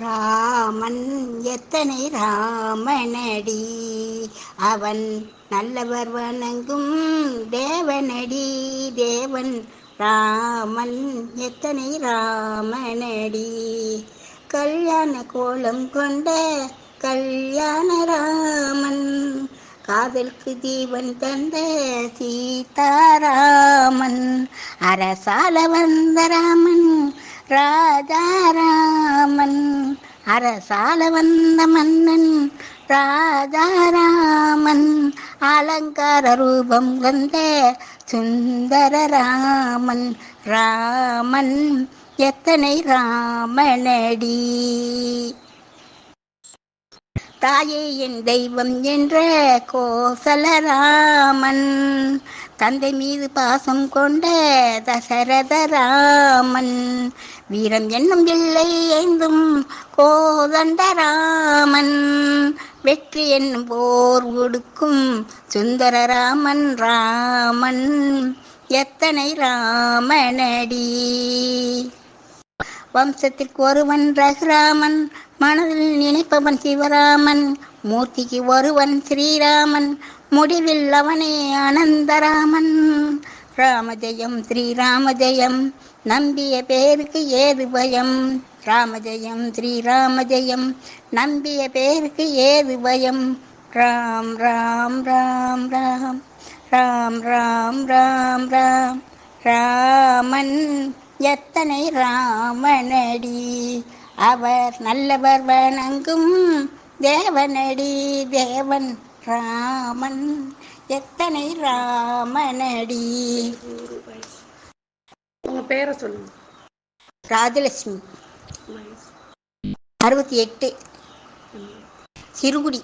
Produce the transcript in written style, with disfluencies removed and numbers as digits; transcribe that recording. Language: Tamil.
ராமன் எத்தனை ராமனடி, அவன் நல்லவர் வணங்கும் தேவனடி. தேவன் ராமன் எத்தனை ராமனடி, கல்யாண கோலம் கொண்ட கல்யாண ராமன், காதலுக்கு ஜீவன் தந்த சீதாராமன், அரசால வந்த ராமன் ராஜாராமன், அரசால வந்த மன்னன் ராஜாராமன், அலங்கார ரூபம் வந்த சுந்தர ராமன். ராமன் எத்தனை ராமனடி, தாயே என் தெய்வம் என்ற கோசலராமன், தந்தை மீது பாசம் கொண்ட தசரதராமன், வீரம் என்னும் இல்லை ஐந்தும் கோதண்டராமன், வெற்றி என்னும் போர் கொடுக்கும் சுந்தரராமன். ராமன் எத்தனை ராமனடி, வம்சத்திற்கு ஒருவன் ரகுராமன், மனதில் நினைப்பவன் சிவராமன், மூர்த்திக்கு ஒருவன் ஸ்ரீராமன், முடிவில் அவனே அனந்தராமன். ராமஜெயம் ஸ்ரீராமஜெயம், நம்பிய பேருக்கு ஏது பயம். ராமஜெயம் ஸ்ரீராமஜெயம், நம்பிய பேருக்கு ஏது பயம். ராம் ராம் ராம் ராம் ராம் ராம் ராம் ராம், ராமன் எத்தனை ராமனடி, அவர் நல்லவர் வணங்கும் தேவனடி. தேவன் ராமன் எத்தனை ராமனடி. உங்க பேரை சொல்லுங்க. ராஜலட்சுமி, 68, சிறுகுடி.